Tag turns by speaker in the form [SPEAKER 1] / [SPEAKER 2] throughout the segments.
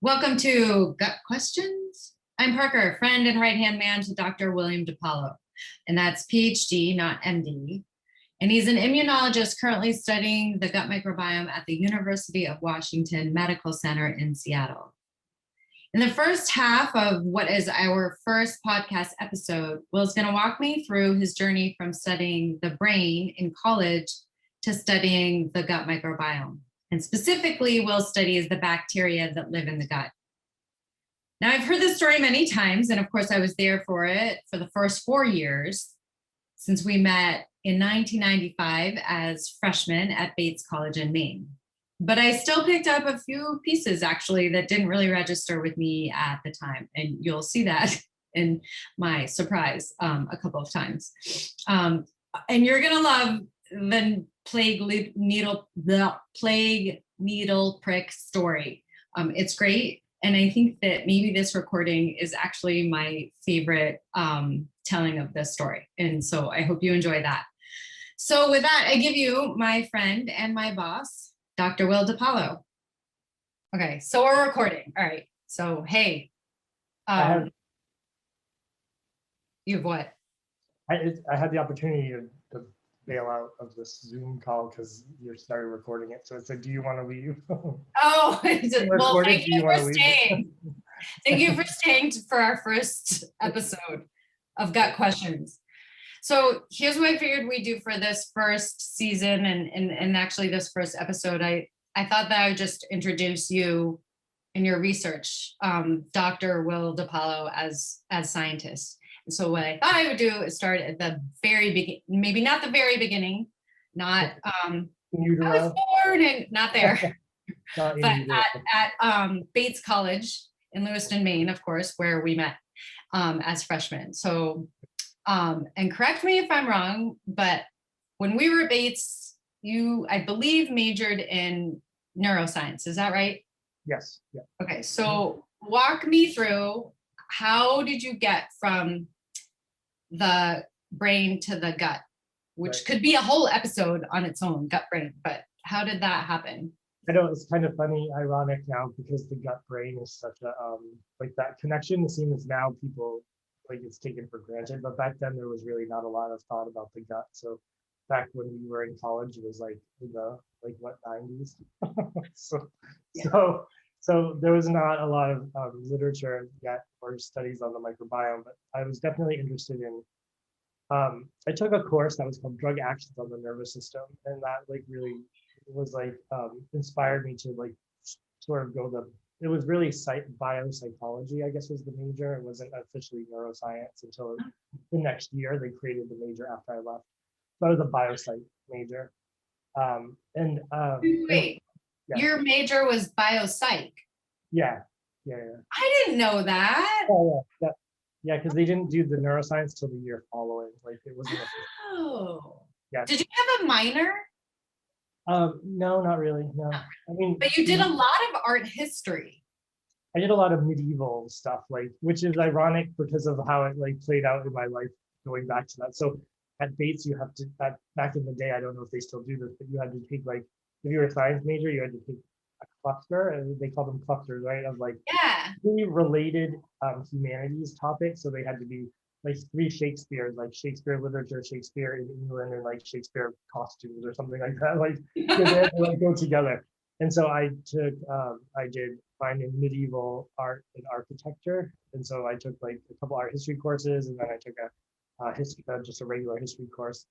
[SPEAKER 1] Welcome to Gut Questions. I'm Parker, friend and right-hand man to Dr. William DiPaolo, and that's PhD, not MD. And he's an immunologist currently studying the gut microbiome at the University of Washington Medical Center in Seattle. In the first half of what is our first podcast episode, Will's going to walk me through his journey from studying the brain in college to studying the gut microbiome. And specifically, Will studies the bacteria that live in the gut. Now, I've heard this story many times, and of course, I was there for it for the first 4 years since we met in 1995 as freshmen at Bates College in Maine. But I still picked up a few pieces, actually, that didn't really register with me at the time. And you'll see that in my surprise a couple of times. And you're going to love the plague needle prick story. It's great. And I think that maybe this recording is actually my favorite telling of this story. And so I hope you enjoy that. So with that, I give you my friend and my boss, Dr. Will DiPaolo. Okay, so we're recording. All right. So, hey, you have what?
[SPEAKER 2] I had the opportunity to bail out of this Zoom call because you started recording it. So it said, do you want to leave?
[SPEAKER 1] Oh, well, thank you for staying. Thank you for staying for our first episode of Gut Questions. So here's what I figured we'd do for this first season and actually this first episode. I thought that I would just introduce you and your research, Dr. Will DiPaolo as scientist. And so what I thought I would do is start at the very beginning, maybe not the very beginning, not I was born and not there, but at Bates College in Lewiston, Maine, of course, where we met as freshmen. So, and correct me if I'm wrong, but when we were at Bates, you, I believe, majored in neuroscience. Is that right?
[SPEAKER 2] Yes. Yeah.
[SPEAKER 1] Okay. So walk me through, how did you get from the brain to the gut, which could be a whole episode on its own, gut brain, but how did that happen?
[SPEAKER 2] I know it's kind of funny, ironic now, because the gut brain is such a, like that connection, it seems now people, like it's taken for granted, but back then there was really not a lot of thought about the gut. So back when we were in college, it was like in the, like what, 90s? So there was not a lot of literature yet or studies on the microbiome, but I was definitely interested in, I took a course that was called Drug Actions on the Nervous System, and that like really was like inspired me to like sort of go it was really biopsychology, I guess was the major. It wasn't officially neuroscience until the next year. They created the major after I left. So I was a biopsych major.
[SPEAKER 1] Wait. Yeah. Your major was biopsych.
[SPEAKER 2] Yeah.
[SPEAKER 1] I didn't know that.
[SPEAKER 2] Oh, yeah, because they didn't do the neuroscience till the year following. Like it wasn't.
[SPEAKER 1] Oh.
[SPEAKER 2] Yeah.
[SPEAKER 1] Did you have a minor?
[SPEAKER 2] No, not really. No. I mean.
[SPEAKER 1] But you did a lot of art history.
[SPEAKER 2] I did a lot of medieval stuff, like, which is ironic because of how it like played out in my life going back to that. So at Bates, you have to, back in the day, I don't know if they still do this, but you had to take like, if you were a science major, you had to take a cluster, and they call them clusters, right? Of like really related humanities topics. So they had to be like 3 Shakespeares, like Shakespeare literature, Shakespeare in England, and like Shakespeare costumes or something like that. Like they had to like go together. And so I did fine in medieval art and architecture. And so I took like a couple art history courses, and then I took just a regular history course,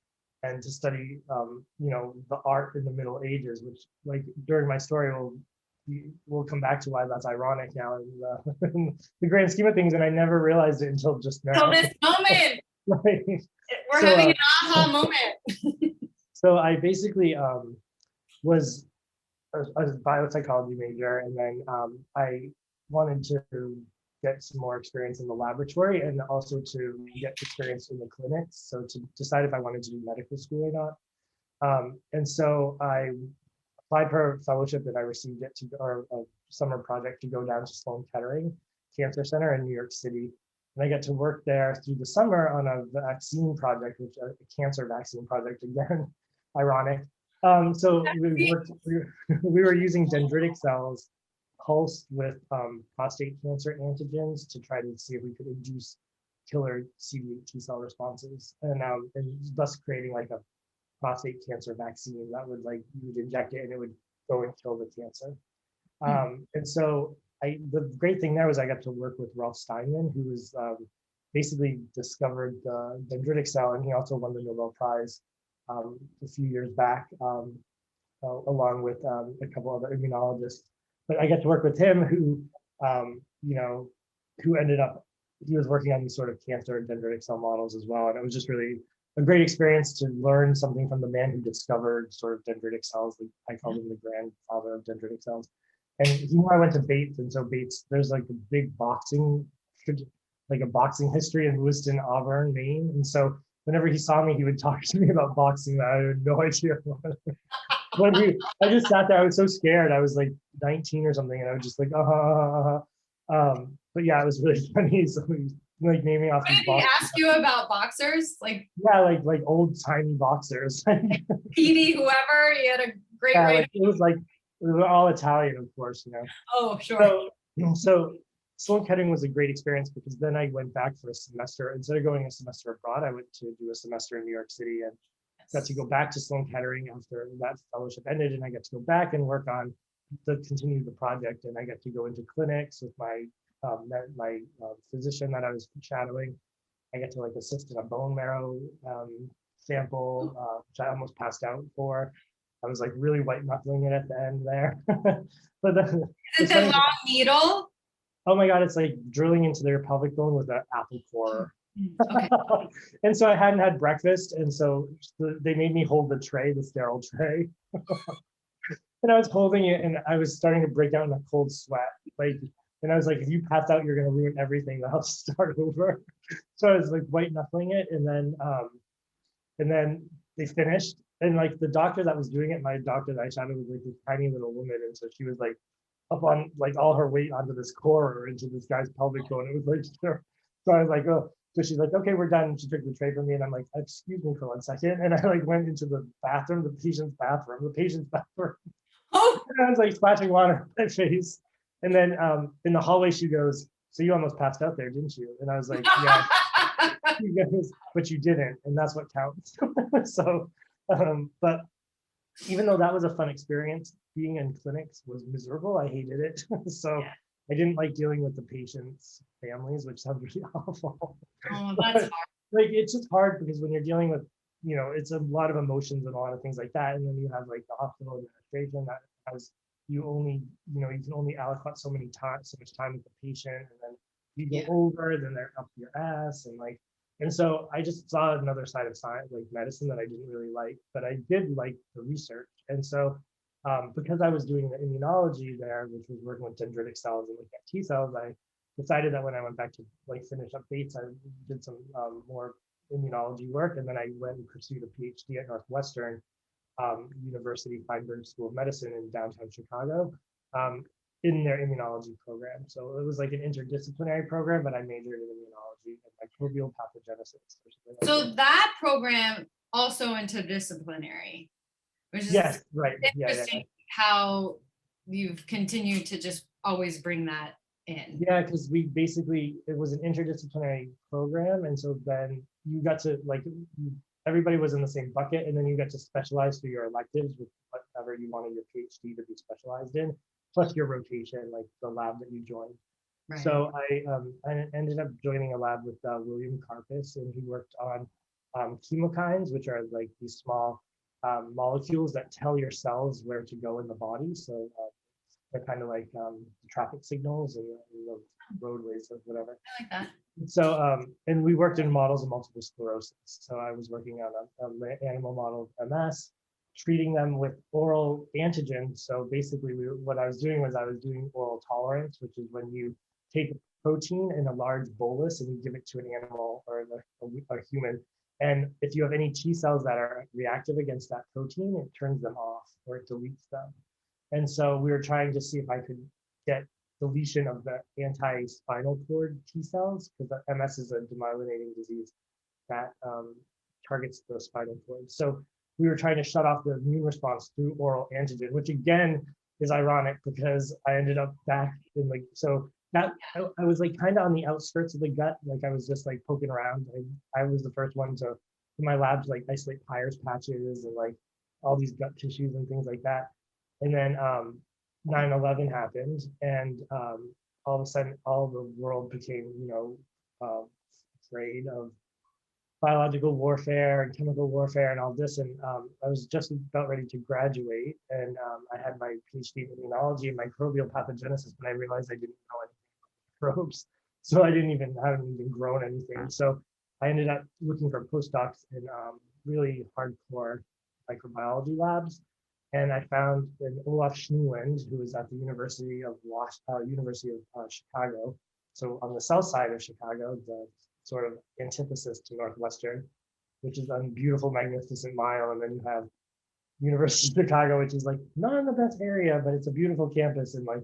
[SPEAKER 2] and to study, the art in the Middle Ages, which like during my story we'll come back to why that's ironic now in the grand scheme of things, and I never realized it until just now.
[SPEAKER 1] Till this moment.
[SPEAKER 2] Right.
[SPEAKER 1] We're having an aha moment.
[SPEAKER 2] So I basically was a biopsychology major, and then I wanted to get some more experience in the laboratory and also to get experience in the clinics. So to decide if I wanted to do medical school or not. And so I applied for a fellowship, and I received it or a summer project to go down to Sloan Kettering Cancer Center in New York City. And I got to work there through the summer on a vaccine project, which a cancer vaccine project, again, ironic. So we were using dendritic cells pulsed with prostate cancer antigens to try to see if we could induce killer CD8 T cell responses, and thus creating like a prostate cancer vaccine that would like you would inject it and it would go and kill the cancer. And so the great thing there was I got to work with Ralph Steinman, who was basically discovered the dendritic cell, and he also won the Nobel Prize a few years back, along with a couple other immunologists. But I got to work with him, who who ended up he was working on these sort of cancer and dendritic cell models as well, and it was just really a great experience to learn something from the man who discovered sort of dendritic cells. I call him the grandfather of dendritic cells. And he knew I went to Bates, and so Bates, there's like a big boxing history in Lewiston, Auburn, Maine. And so whenever he saw me, he would talk to me about boxing that I had no idea what. I just sat there, I was so scared. I was like 19 or something, and I was just like, but yeah, it was really funny. So he like naming off these
[SPEAKER 1] Did he ask you about boxers? Like,
[SPEAKER 2] yeah, like old timey boxers.
[SPEAKER 1] PD, whoever, he had a great
[SPEAKER 2] Yeah,
[SPEAKER 1] rating.
[SPEAKER 2] like, it was like we were all Italian, of course, you know.
[SPEAKER 1] Oh, sure.
[SPEAKER 2] So Sloan Kettering was a great experience because then I went back for a semester. Instead of going a semester abroad, I went to do a semester in New York City and got to go back to Sloan Kettering after that fellowship ended, and I got to go back and work on continue the project, and I got to go into clinics with my physician that I was shadowing. I got to like assist in a bone marrow sample, which I almost passed out for. I was like really white knuckling it at the end there. But then,
[SPEAKER 1] is it the long needle?
[SPEAKER 2] Oh my God, it's like drilling into their pelvic bone with an apple core. Okay. And so I hadn't had breakfast, and so they made me hold the tray, the sterile tray. And I was holding it, and I was starting to break out in a cold sweat. And I was like, if you pass out, you're gonna ruin everything. I'll start over. So I was like white knuckling it, and then they finished. And like the doctor that was doing it, my doctor that I shadowed was like this tiny little woman, and so she was like up on like all her weight onto this core or into this guy's pelvic bone. It was like, sure. So I was like, oh. So she's like, okay, we're done. And she took the tray from me, and I'm like, excuse me for 1 second. And I like went into the bathroom, the patient's bathroom. Oh. And I was like splashing water on my face. And then in the hallway, she goes, so you almost passed out there, didn't you? And I was like, yeah. She goes, but you didn't, and that's what counts. So, but even though that was a fun experience, being in clinics was miserable. I hated it. So yeah. I didn't like dealing with the patients' families, which sounds really awful.
[SPEAKER 1] Oh, that's hard.
[SPEAKER 2] Like it's just hard because when you're dealing with, it's a lot of emotions and a lot of things like that, and then you have like the hospital administration that has you can only allocate so much time with the patient, and then you go over, then they're up your ass, and so I just saw another side of science, like medicine, that I didn't really like, but I did like the research. And so because I was doing the immunology there, which was working with dendritic cells and looking at T cells, I decided that when I went back to like finish up Bates, I did some more immunology work, and then I went and pursued a PhD at Northwestern University Feinberg School of Medicine in downtown Chicago in their immunology program. So it was like an interdisciplinary program, but I majored in immunology and microbial pathogenesis.
[SPEAKER 1] So that program also interdisciplinary, which is
[SPEAKER 2] right.
[SPEAKER 1] Interesting how you've continued to just always bring that in.
[SPEAKER 2] Yeah, because it was an interdisciplinary program, and so then you got to everybody was in the same bucket, and then you got to specialize through your electives with whatever you wanted your PhD to be specialized in, plus your rotation, like the lab that you joined. Right. So I ended up joining a lab with William Karpus, and he worked on chemokines, which are like these small molecules that tell your cells where to go in the body. So they're kind of like traffic signals and the roadways or whatever.
[SPEAKER 1] I like that.
[SPEAKER 2] So, and we worked in models of multiple sclerosis. So I was working on an animal model of MS, treating them with oral antigens. So basically what I was doing was I was doing oral tolerance, which is when you take a protein in a large bolus and you give it to an animal or a human. And if you have any T cells that are reactive against that protein, it turns them off or it deletes them. And so we were trying to see if I could get deletion of the anti-spinal cord T cells, because MS is a demyelinating disease that targets the spinal cord. So we were trying to shut off the immune response through oral antigen, which again is ironic because I ended up back in like, so that I was like kind of on the outskirts of the gut. Like I was just like poking around. I was the first one to, in my labs, like isolate Peyer's patches and like all these gut tissues and things like that. And then 9/11 happened, and all of a sudden, all the world became, afraid of biological warfare and chemical warfare and all this. And I was just about ready to graduate, and I had my PhD in immunology and microbial pathogenesis, but I realized I didn't know anything about microbes. So I haven't even grown anything. So I ended up looking for postdocs in really hardcore microbiology labs. And I found an Olaf Schneeland, who was at the University of Chicago. So on the south side of Chicago, the sort of antithesis to Northwestern, which is a beautiful, magnificent mile. And then you have University of Chicago, which is like not in the best area, but it's a beautiful campus and like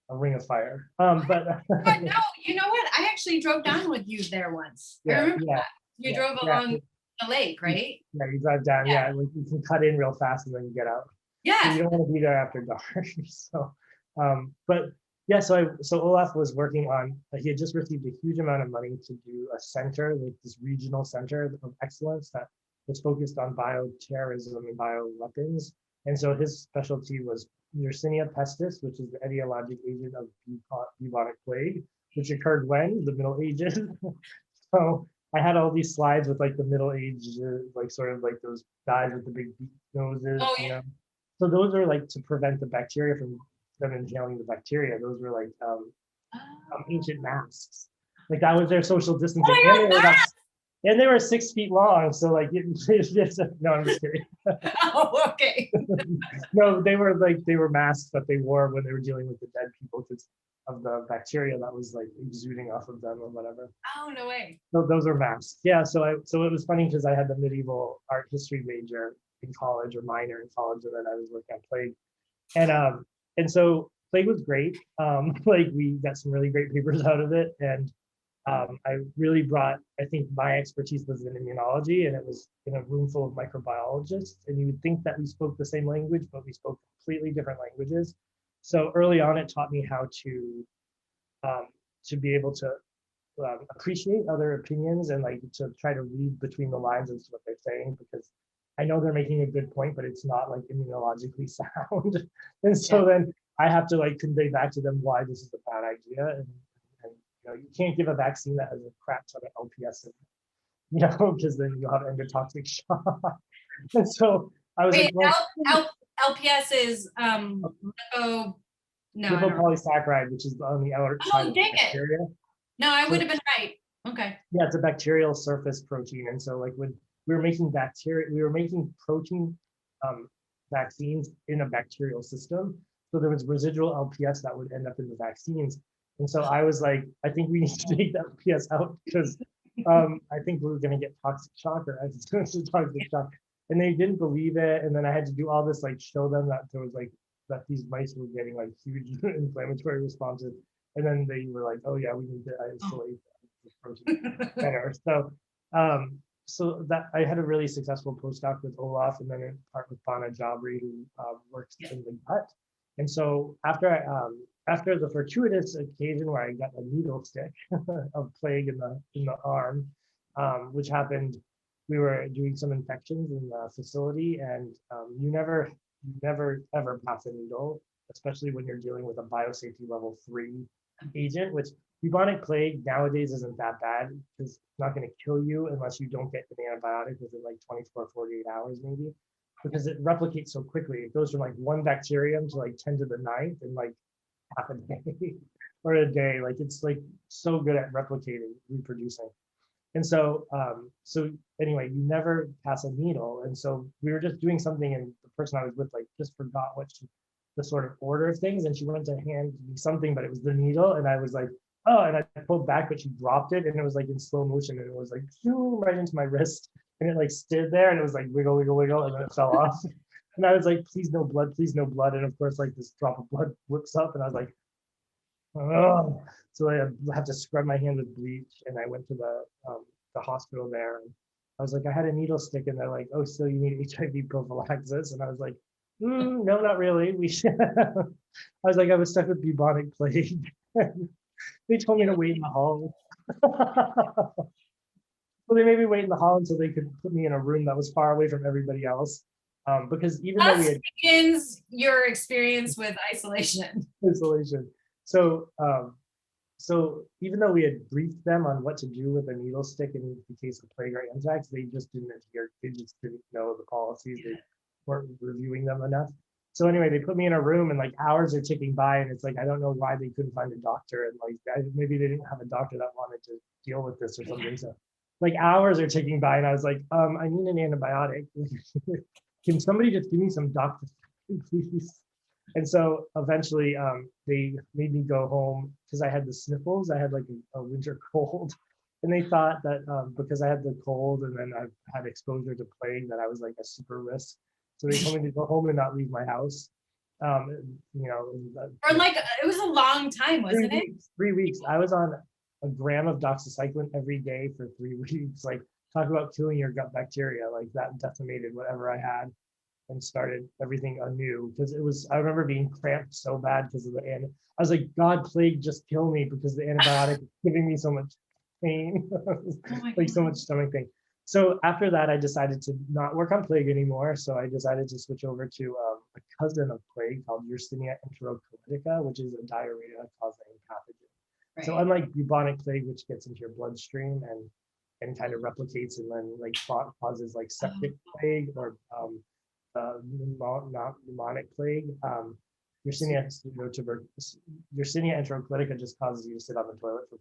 [SPEAKER 2] a ring of fire.
[SPEAKER 1] But no, you know what? I actually drove down with you there once. I remember that. You drove along the lake, right?
[SPEAKER 2] Yeah, you drive down. Yeah, like you can cut in real fast and then you get out.
[SPEAKER 1] Yeah.
[SPEAKER 2] So you don't want to be there after dark. So, but yeah, so Olaf was working on, he had just received a huge amount of money to do a center, like this regional center of excellence that was focused on bioterrorism and bioweapons. And so his specialty was Yersinia pestis, which is the etiologic agent of bubonic plague, which occurred when? The Middle Ages. So I had all these slides with like the Middle Ages, like sort of like those guys with the big noses, So those are like to prevent the bacteria from them inhaling the bacteria. Those were like ancient masks. Like that was their social distancing. And they were 6 feet long. So like, no, I'm just kidding.
[SPEAKER 1] Oh, okay.
[SPEAKER 2] No, they were masks that they wore when they were dealing with the dead people because of the bacteria that was like exuding off of them or whatever.
[SPEAKER 1] Oh, no way.
[SPEAKER 2] So those are masks. Yeah. So it was funny because I had the medieval art history major in college, or minor in college, and then I was working on plague. And so plague was great. Like we got some really great papers out of it. And I really brought, I think my expertise was in immunology, and it was in a room full of microbiologists. And you would think that we spoke the same language, but we spoke completely different languages. So early on, it taught me how to be able to appreciate other opinions and like to try to read between the lines of what they're saying, because I know they're making a good point, but it's not like immunologically sound. And so then I have to like convey back to them why this is a bad idea. And you can't give a vaccine that has a crap ton of LPS in it, because then you'll have endotoxic shock. And so I was
[SPEAKER 1] LPS is
[SPEAKER 2] lipopolysaccharide, which is on the outer side of the bacteria.
[SPEAKER 1] No, I would have been right. Okay.
[SPEAKER 2] Yeah, it's a bacterial surface protein. And so like when we were making protein vaccines in a bacterial system. So there was residual LPS that would end up in the vaccines. And so I was like, I think we need to take the LPS out because I think we're going to get toxic shock or toxic shock. And they didn't believe it. And then I had to do all this, like show them that there was like, that these mice were getting like huge inflammatory responses. And then they were like, oh yeah, we need to isolate this protein better. So that I had a really successful postdoc with Olaf, and then in part with Bana Jabri, who works in the gut. And so after the fortuitous occasion where I got a needle stick of plague in the arm, which happened, we were doing some infections in the facility, and you never ever pass a needle, especially when you're dealing with a biosafety level 3 agent, which bubonic plague nowadays isn't that bad because it's not going to kill you unless you don't get an antibiotic within like 24, 48 hours maybe, because it replicates so quickly. It goes from like 1 bacterium to like 10 to the 9th in like half a day or a day. Like it's like so good at replicating, reproducing. And so, anyway, you never pass a needle. And so we were just doing something, and the person I was with like just forgot the sort of order of things, and she went to hand me something, but it was the needle, and I was like, oh, and I pulled back, but she dropped it, and it was like in slow motion, and it was like right into my wrist, and it like stood there, and it was like wiggle, wiggle, wiggle, and then it fell off. And I was like, please no blood, please no blood. And of course, like this drop of blood whips up, and I was like, oh. So I have to scrub my hand with bleach, and I went to the hospital there, and I was like, I had a needle stick, and they're like, oh, so you need HIV prophylaxis, and I was like, No, not really. I was like, I was stuck with bubonic plague. They told me to wait in the hall. Well, they made me wait in the hall until they could put me in a room that was far away from everybody else. Because even though we
[SPEAKER 1] Thus
[SPEAKER 2] had
[SPEAKER 1] begins your experience with isolation.
[SPEAKER 2] isolation, so so even though we had briefed them on what to do with a needle stick in the case of plague or anthrax, they just didn't adhere. They just didn't know the policies. They weren't reviewing them enough. So anyway, they put me in a room and like hours are ticking by, and it's like I don't know why they couldn't find a doctor, and like maybe they didn't have a doctor that wanted to deal with this or something. So like hours are ticking by, and I was like, I need an antibiotic. Can somebody just give me some doctor, please? And so eventually they made me go home because I had the sniffles. I had like a winter cold. And they thought that because I had the cold and then I've had exposure to plague, that I was like a super risk. So they told me to go home and not leave my house. You know,
[SPEAKER 1] Or like, it was a long time, wasn't it?
[SPEAKER 2] 3 weeks. I was on a gram of doxycycline every day for 3 weeks. Like, talk about killing your gut bacteria. Like, that decimated whatever I had and started everything anew. Because it was, I remember being cramped so bad because of I was like, God, plague, just kill me because the antibiotic is giving me so much pain,
[SPEAKER 1] Oh my
[SPEAKER 2] like so
[SPEAKER 1] God.
[SPEAKER 2] much stomach pain. So after that, I decided to not work on plague anymore. So I decided to switch over to a cousin of plague called Yersinia enterocolitica, which is a diarrhea-causing pathogen. So
[SPEAKER 1] Right.
[SPEAKER 2] unlike bubonic plague, which gets into your bloodstream and kind of replicates and then like causes like septic
[SPEAKER 1] Oh,
[SPEAKER 2] plague or pneumonic plague, Yersinia, Yersinia enterocolitica just causes you to sit on the toilet for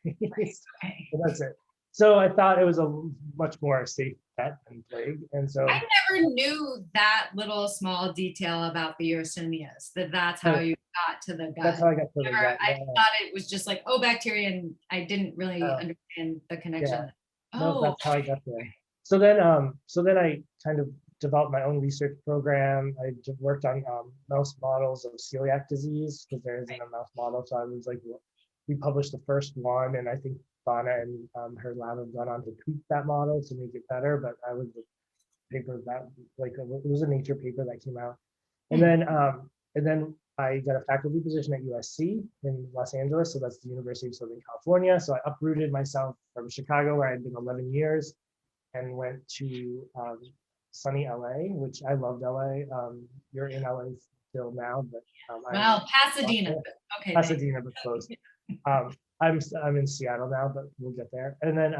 [SPEAKER 2] 14
[SPEAKER 1] right.
[SPEAKER 2] days.
[SPEAKER 1] Okay.
[SPEAKER 2] And that's it. So I thought it was a much more safe bet than plague. And
[SPEAKER 1] I
[SPEAKER 2] so
[SPEAKER 1] never knew that little small detail about the Yersenias, that's how you got to the
[SPEAKER 2] that's
[SPEAKER 1] gut.
[SPEAKER 2] how I got to the gut.
[SPEAKER 1] I
[SPEAKER 2] Yeah.
[SPEAKER 1] thought it was just like, oh, bacteria, and I didn't really
[SPEAKER 2] Uh,
[SPEAKER 1] understand the
[SPEAKER 2] yeah.
[SPEAKER 1] connection.
[SPEAKER 2] No,
[SPEAKER 1] Oh,
[SPEAKER 2] that's how I got there. So then I kind of developed my own research program. I worked on mouse models of celiac disease because there isn't a mouse model. So I was like, we published the first one, and I think Donna and her lab have gone on to tweak that model to make it better. But I was the paper that like it was a Nature paper that came out, and
[SPEAKER 1] hmm.
[SPEAKER 2] then I got a faculty position at USC in Los Angeles, so that's the University of Southern California. So I uprooted myself from Chicago, where I'd been 11 years, and went to sunny LA, which I loved LA. You're in LA still now, but I'm
[SPEAKER 1] Well, Pasadena. Okay, thanks.
[SPEAKER 2] Pasadena, but close. Um, I'm in Seattle now, but we'll get there. And then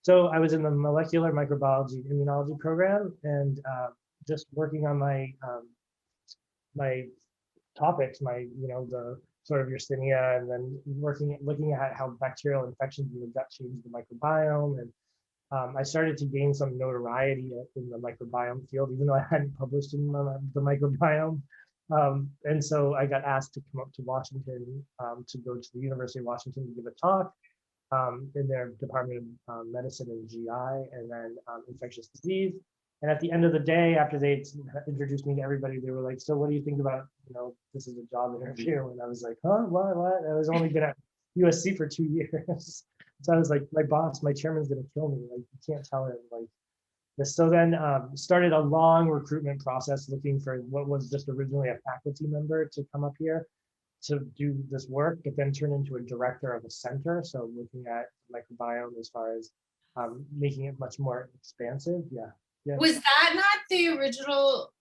[SPEAKER 2] so I was in the molecular microbiology immunology program and just working on my topics, the sort of Yersinia, and then looking at how bacterial infections in the gut change the microbiome. And I started to gain some notoriety in the microbiome field, even though I hadn't published in the microbiome. And so I got asked to come up to Washington to go to the University of Washington to give a talk in their Department of Medicine and GI, and then infectious disease. And at the end of the day, after they introduced me to everybody, they were like, "So, what do you think about, this is a job interview?" And I was like, "Huh? What? I was only been at USC for 2 years." So I was like, "My boss, my chairman's gonna kill me. Like, you can't tell him like this." So then started a long recruitment process looking for what was just originally a faculty member to come up here to do this work, but then turn into a director of a center. So looking at microbiome as far as making it much more expansive. Yeah. Yeah.
[SPEAKER 1] Was that not the original?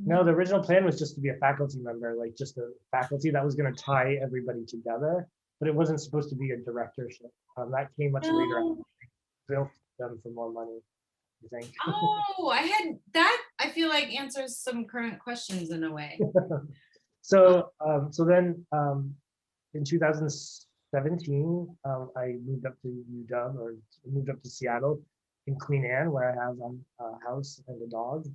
[SPEAKER 2] No, the original plan was just to be a faculty member, like just a faculty that was going to tie everybody together, but it wasn't supposed to be a directorship. That came much later.
[SPEAKER 1] No.
[SPEAKER 2] Built them for more money, I think.
[SPEAKER 1] Oh, I had that. I feel like answers some current questions in a way.
[SPEAKER 2] So then in 2017, I moved up to UW, or moved up to Seattle in Queen Anne, where I have a house and a dog.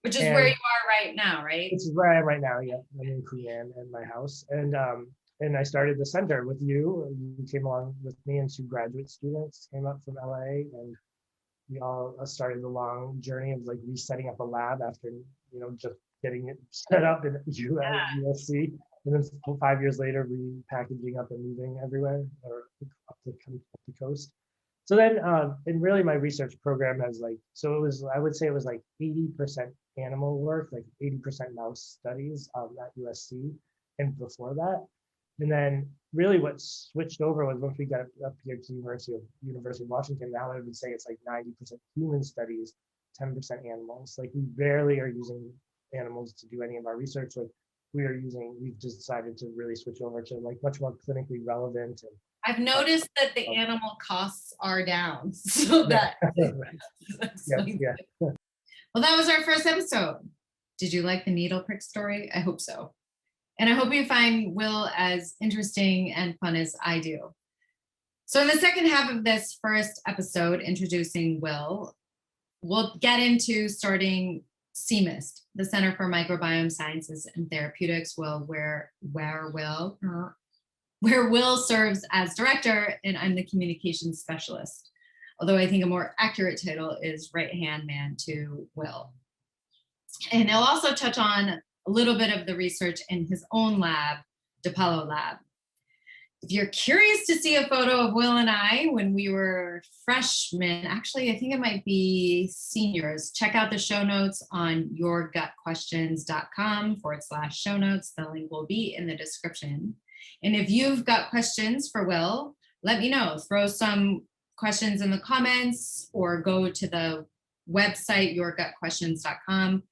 [SPEAKER 1] Which is where you
[SPEAKER 2] And
[SPEAKER 1] are right now, right?
[SPEAKER 2] it's where I am right now. Yeah, I'm in Queen Anne and my house. And I started the center with you. You came along with me, and two graduate students came up from LA, and we all started the long journey of like resetting up a lab after just getting it set up in USC, and then 5 years later repackaging up and moving everywhere or up the coast. So then, and really my research program has like, so it was, I would say it was like 80% animal work, like 80% mouse studies at USC and before that. And then really what switched over was once we got up here to University of Washington, now I would say it's like 90% human studies, 10% animals. Like we barely are using animals to do any of our research. Like we've just decided to really switch over to like much more clinically relevant. And
[SPEAKER 1] I've noticed that the animal costs are down, so that
[SPEAKER 2] yeah.
[SPEAKER 1] Well, that was our first episode. Did you like the needle prick story? I hope so. And I hope you find Will as interesting and fun as I do. So in the second half of this first episode, introducing Will, we'll get into starting CMIST, the Center for Microbiome Sciences and Therapeutics, where Will serves as director and I'm the communications specialist. Although I think a more accurate title is right-hand man to Will. And he'll also touch on a little bit of the research in his own lab, DiPaolo Lab. If you're curious to see a photo of Will and I when we were freshmen, actually, I think it might be seniors, check out the show notes on yourgutquestions.com/show notes. The link will be in the description. And if you've got questions for Will, let me know. Throw some questions in the comments or go to the website, yourgutquestions.com.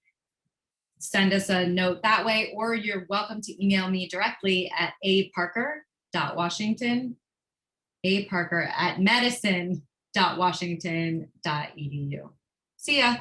[SPEAKER 1] Send us a note that way, or you're welcome to email me directly at aparker.washington@medicine.washington.edu. See ya.